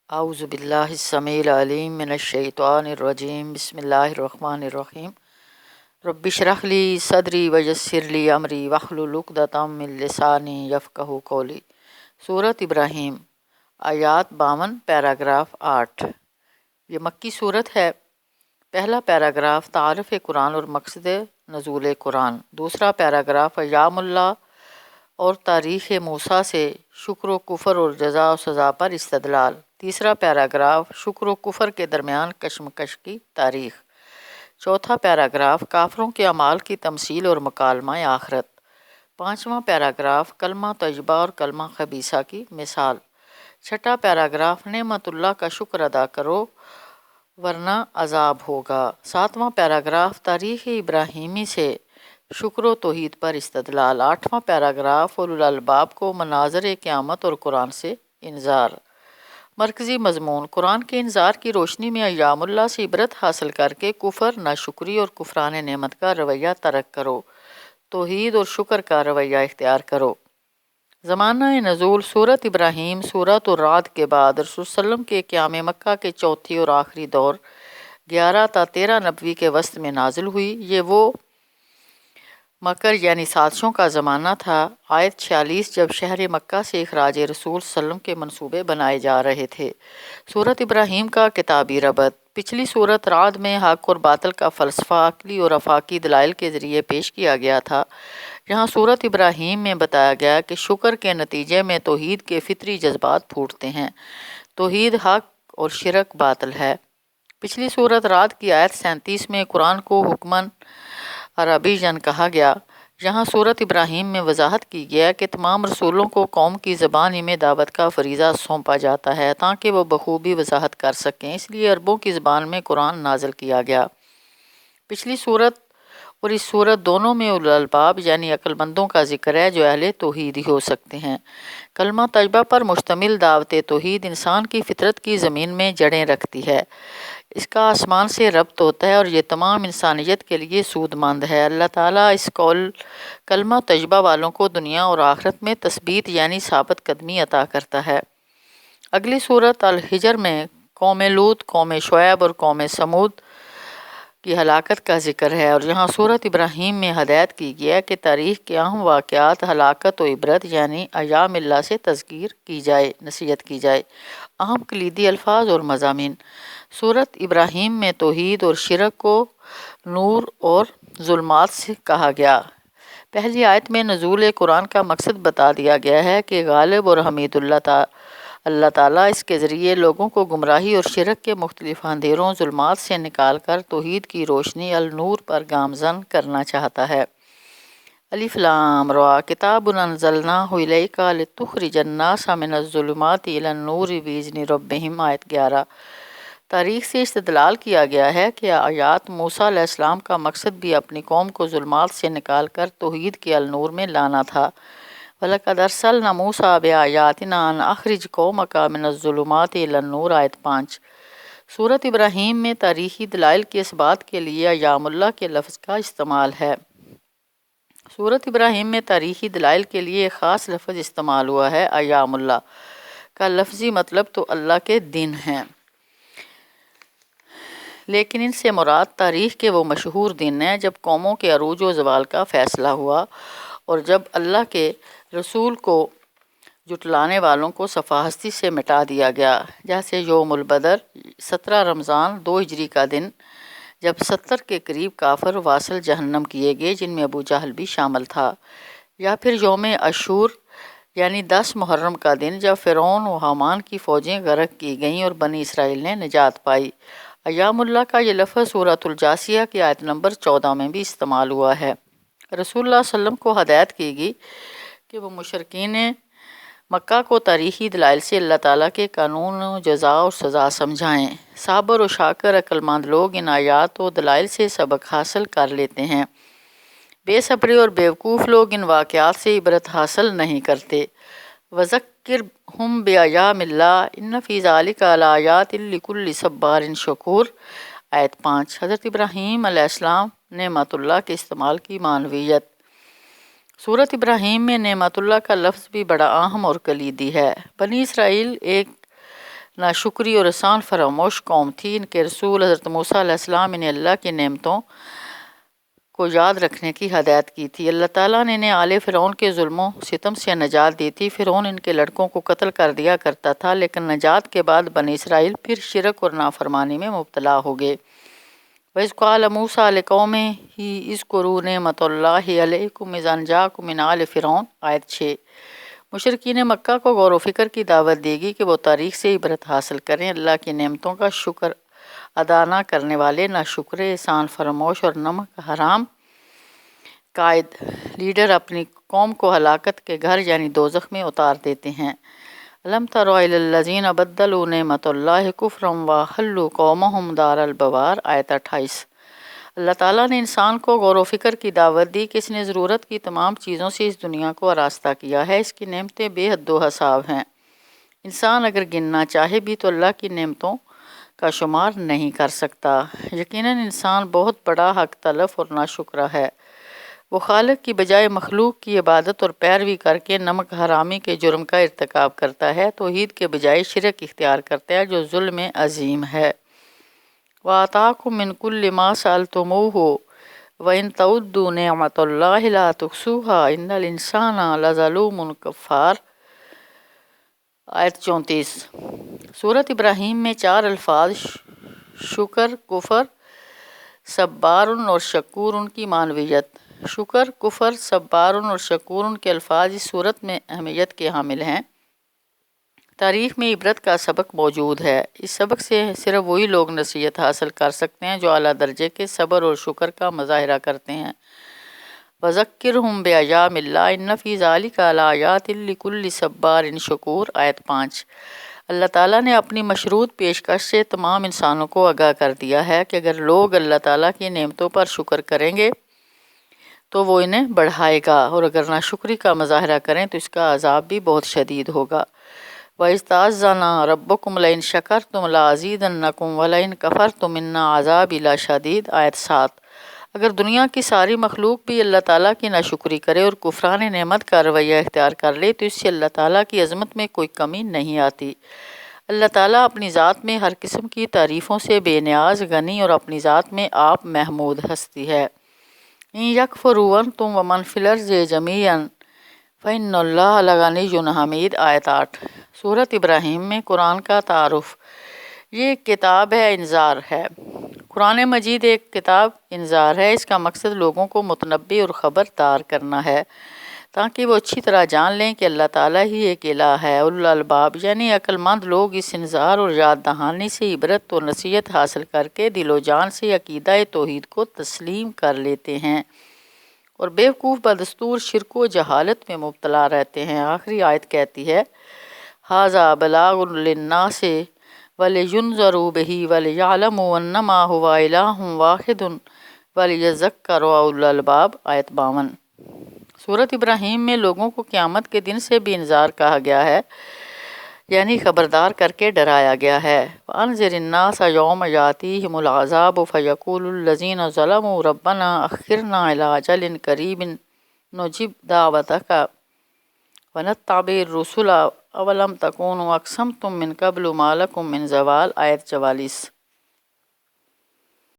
اعوذ باللہ السمیع العلیم من الشیطان الرجیم بسم اللہ الرحمن الرحیم رب اشرح لی صدری ویسر لی امری واحلل عقدۃ من لسانی یفقہوا قولی۔ سورۃ ابراہیم، آیات 52، پیراگراف 8۔ یہ مکی صورت ہے۔ پہلا پیراگراف تعارف قرآن اور مقصد نزول قرآن، دوسرا پیراگراف ایام اللہ اور تاریخ موسیٰ سے شکر و کفر اور جزا و سزا پر استدلال، تیسرا پیراگراف شکر و کفر کے درمیان کشمکش کی تاریخ، چوتھا پیراگراف کافروں کے اعمال کی تمثیل اور مکالمہ آخرت، پانچواں پیراگراف کلمہ طیبہ اور کلمہ خبیثہ کی مثال، چھٹا پیراگراف نعمت اللہ کا شکر ادا کرو ورنہ عذاب ہوگا، ساتواں پیراگراف تاریخ ابراہیمی سے شکر و توحید پر استدلال، آٹھواں پیراگراف اولو الالباب کو مناظر قیامت اور قرآن سے انذار۔ مرکزی مضمون: قرآن کے انذار کی روشنی میں ایام اللہ سے عبرت حاصل کر کے کفر، ناشکری اور کفران نعمت کا رویہ ترک کرو، توحید اور شکر کا رویہ اختیار کرو۔ زمانہ نزول: سورۃ ابراہیم سورۃ الرعد کے بعد رسول صلی اللہ علیہ وسلم کے قیام مکہ کے چوتھی اور آخری دور 11 تا 13 نبوی کے وسط میں نازل ہوئی۔ یہ وہ مکر یعنی سازشوں کا زمانہ تھا۔ آیت 46 جب شہر مکہ سے اخراج رسول صلی اللہ علیہ وسلم کے منصوبے بنائے جا رہے تھے۔ سورۃ ابراہیم کا کتابی ربط: پچھلی سورۃ رعد میں حق اور باطل کا فلسفہ عقلی اور آفاقی دلائل کے ذریعے پیش کیا گیا تھا۔ یہاں سورۃ ابراہیم میں بتایا گیا کہ شکر کے نتیجے میں توحید کے فطری جذبات پھوٹتے ہیں، توحید حق اور شرک باطل ہے۔ پچھلی سورۃ رعد کی آیت 37 میں قرآن کو حکمن عربیًا کہا گیا۔ یہاں سورۃ ابراہیم میں وضاحت کی گیا کہ تمام رسولوں کو قوم کی زبان میں دعوت کا فریضہ سونپا جاتا ہے تاکہ وہ بخوبی وضاحت کر سکیں، اس لیے عربوں کی زبان میں قرآن نازل کیا گیا۔ پچھلی سورت اور اس سورت دونوں میں اولو الالباب یعنی عقل مندوں کا ذکر ہے جو اہل توحید ہی ہو سکتے ہیں۔ کلمہ طیبہ پر مشتمل دعوت توحید انسان کی فطرت کی زمین میں جڑیں رکھتی ہے، اس کا آسمان سے ربط ہوتا ہے اور یہ تمام انسانیت کے لیے سود مند ہے۔ اللہ تعالیٰ اس کلمہ طیبہ والوں کو دنیا اور آخرت میں تثبیت یعنی ثابت قدمی عطا کرتا ہے۔ اگلی سورت الحجر میں قوم لوط، قوم شعیب اور قوم سمود کی ہلاکت کا ذکر ہے، اور یہاں سورت ابراہیم میں ہدایت کی گیا کہ تاریخ کے اہم واقعات، ہلاکت و عبرت یعنی ایام اللہ سے تذکیر کی جائے، نصیحت کی جائے۔ اہم کلیدی الفاظ اور مضامین: سورت ابراہیم میں توحید اور شرک کو نور اور ظلمات سے کہا گیا۔ پہلی آیت میں نزول قرآن کا مقصد بتا دیا گیا ہے کہ غالب اور حمید اللہ تعالیٰ اس کے ذریعے لوگوں کو گمراہی اور شرک کے مختلف اندھیروں، ظلمات سے نکال کر توحید کی روشنی النور پر گامزن کرنا چاہتا ہے۔ الف لام را کتاب انزلناہ الیک لتخرج الناس من الظلمات الی النور باذن ربہم، آیت 11۔ تاریخ سے استدلال کیا گیا ہے کہ آیات موسیٰ علیہ السلام کا مقصد بھی اپنی قوم کو ظلمات سے نکال کر توحید کے النور میں لانا تھا۔ وَلَقَدْ أَرْسَلْنَا مُوسَىٰ بِآيَاتِنَا أَنْ أَخْرِجْ قَوْمَكَ مِنَ الظُّلُمَاتِ إِلَى النُّورِ، آیت 5۔ سورۃ ابراہیم میں تاریخی دلائل کے اثبات کے لیے ایام اللہ کے لفظ کا استعمال ہے۔ سورۃ ابراہیم میں تاریخی دلائل کے لیے ایک خاص لفظ استعمال ہوا ہے۔ ایام اللہ کا لفظی مطلب تو اللہ کے دن ہیں، لیکن ان سے مراد تاریخ کے وہ مشہور دن ہیں جب قوموں کے عروج و زوال کا فیصلہ ہوا اور جب اللہ کے رسول کو جھٹلانے والوں کو صفحہ ہستی سے مٹا دیا گیا، جیسے یوم البدر 17 رمضان 2 ہجری کا دن جب 70 کے قریب کافر واصل جہنم کیے گئے جن میں ابو جہل بھی شامل تھا، یا پھر یوم عاشور یعنی 10 محرم کا دن جب فرعون و حامان کی فوجیں غرق کی گئیں اور بنی اسرائیل نے نجات پائی۔ ایام اللہ کا یہ لفظ سورۃ الجاثیہ کی آیت نمبر 14 میں بھی استعمال ہوا ہے۔ رسول اللہ صلی اللہ علیہ وسلم کو ہدایت کی گئی کہ وہ مشرکین مکہ کو تاریخی دلائل سے اللہ تعالیٰ کے قانون و جزا اور سزا سمجھائیں۔ صابر و شاکر عقل مند لوگ ان آیات و دلائل سے سبق حاصل کر لیتے ہیں، بے صبری اور بیوقوف لوگ ان واقعات سے عبرت حاصل نہیں کرتے۔ وَذَكِّرْهُمْ بِأَيَامِ اللَّهِ إِنَّ فِي ذَلِكَ لَآيَاتٍ لِكُلِّ صَبَّارٍ شَكُورٍ، آیت 5۔ حضرت ابراہیم علیہ السلام نعمت اللہ کے استعمال کی معنویت: سورۃ ابراہیم میں نعمت اللہ کا لفظ بھی بڑا اہم اور کلیدی ہے۔ بنی اسرائیل ایک ناشکری اور احسان فراموش قوم تھی۔ ان کے رسول حضرت موسیٰ علیہ السلام نے اللہ کی نعمتوں کو یاد رکھنے کی ہدایت کی تھی۔ اللہ تعالیٰ نے انہیں آل فرعون کے ظلم و ستم سے نجات دی تھی۔ فرعون ان کے لڑکوں کو قتل کر دیا کرتا تھا، لیکن نجات کے بعد بنی اسرائیل پھر شرک اور نافرمانی میں مبتلا ہو گئے۔ وَإِذْ قَالَ مُوسَىٰ لِقَوْمِهِ اذْكُرُوا نِعْمَتَ اللَّهِ عَلَيْكُمْ إِذْ أَنجَاكُم مِّنْ آلِ فِرْعَوْنَ آیت 6۔ مشرکین مکہ کو غور و فکر کی دعوت دے گی کہ وہ تاریخ سے عبرت حاصل کریں۔ اللہ کی نعمتوں کا شکر ادا نہ کرنے والے، ناشکر، احسان فراموش اور نمک حرام قائد لیڈر اپنی قوم کو ہلاکت کے گھر یعنی دوزخ میں اتار دیتے ہیں۔ الم تر الی الذین بدلوا نعمت اللہ کفرا واحلوا قومہم دار البوار آیت 28۔ اللہ تعالیٰ نے انسان کو غور و فکر کی دعوت دی کہ اس نے ضرورت کی تمام چیزوں سے اس دنیا کو آراستہ کیا ہے۔ اس کی نعمتیں بے حد و حساب ہیں۔ انسان اگر گننا چاہے بھی تو اللہ کی نعمتوں کا شمار نہیں کر سکتا۔ یقیناً انسان بہت بڑا حق تلف اور ناشکرا ہے۔ وہ خالق کی بجائے مخلوق کی عبادت اور پیروی کر کے نمک حرامی کے جرم کا ارتکاب کرتا ہے، توحید کے بجائے شرک اختیار کرتا ہے جو ظلم عظیم ہے۔ وَآتَاكُم مِّن كُلِّ مَا سَأَلْتُمُوهُ وَإِن تَعُدُّوا نِعْمَتَ اللَّهِ لَا تُحْصُوهَا إِنَّ الْإِنسَانَ لَظَلُومٌ كَفَّارٌ آیت 34۔ سورۃ ابراہیم میں 4 الفاظ شکر، کفر، صبار اور شکور کی معنویت۔ شکر، کفر، صبار اور شکور کے الفاظ اس صورت میں اہمیت کے حامل ہیں۔ تاریخ میں عبرت کا سبق موجود ہے۔ اس سبق سے صرف وہی لوگ نصیحت حاصل کر سکتے ہیں جو اعلیٰ درجے کے صبر اور شکر کا مظاہرہ کرتے ہیں۔ وَذَكِّرْهُمْ بِأَيَامِ اللَّهِ إِنَّ فِي ذَلِكَ لَآيَاتٍ لِكُلِّ صَبَّارٍ شَكُورٍ آیت 5۔ اللہ تعالیٰ نے اپنی مشروط پیشکش سے تمام انسانوں کو آگاہ کر دیا ہے کہ اگر لوگ اللہ تعالیٰ کی نعمتوں پر شکر کریں گے تو وہ انہیں بڑھائے گا، اور اگر ناشکری کا مظاہرہ کریں تو اس کا عذاب بھی بہت شدید ہوگا۔ وَإِذْ تَعَذَّنَ رَبُّكُمْ لَئِن شَكَرْتُمْ لَأَزِيدَنَّكُمْ وَلَئِن كَفَرْتُمْ إِنَّ عَذَابِي لَشَدِيدٌ آیت 7۔ اگر دنیا کی ساری مخلوق بھی اللہ تعالیٰ کی ناشکری کرے اور کفران نعمت کا رویہ اختیار کر لے تو اس سے اللہ تعالیٰ کی عظمت میں کوئی کمی نہیں آتی۔ اللہ تعالیٰ اپنی ذات میں ہر قسم کی تعریفوں سے بے نیاز، غنی اور اپنی ذات میں آپ محمود ہستی ہے۔ إِن يَكْفُرُوا أَنْتُمْ وَمَنْ فِي الْأَرْضِ جَمِيعًا فَإِنَّ اللَّهَ لَغَنِيٌّ حَمِيدٌ آیت 8۔ سورۃ ابراہیم میں قرآن کا تعارف۔ یہ ایک کتاب ہے، انذار ہے۔ قرآن مجید ایک کتاب انذار ہے۔ اس کا مقصد لوگوں کو متنبع اور خبردار کرنا ہے تاکہ وہ اچھی طرح جان لیں کہ اللہ تعالیٰ ہی ایک الہ ہے۔ اولو الالباب یعنی عقل مند لوگ اس انذار اور یاد دہانی سے عبرت اور نصیحت حاصل کر کے دل و جان سے عقیدہ توحید کو تسلیم کر لیتے ہیں، اور بیوقوف بدستور شرک و جہالت میں مبتلا رہتے ہیں۔ آخری آیت کہتی ہے ھذا بلاغ للناس وَلِيُنذَرُوا بِهِ وَلِيَعْلَمُوا أَنَّمَا هُوَ إِلَٰهٌ وَاحِدٌ وَلِيَذَّكَّرَ أُولُو الْأَلْبَابِ آیت 52۔ سورۃ ابراہیم میں لوگوں کو قیامت کے دن سے بھی انذار کہا گیا ہے، یعنی خبردار کر کے ڈرایا گیا ہے۔ وَأَنذِرِ النَّاسَ يَوْمَ يَأْتِيهِمُ الْعَذَابُ فَيَقُولُ الَّذِينَ ظَلَمُوا رَبَّنَا أَخِّرْنَا إِلَىٰ أَجَلٍ قَرِيبٍ نُجِبْ دَعْوَتَكَ وَنَتَّبِعِ الرُّسُلَ أَوَلَمْ تَكُونُوا أَقْسَمْتُم مِّن قَبْلُ مَا لَكُم مِّن زَوَالٍ آیت 44۔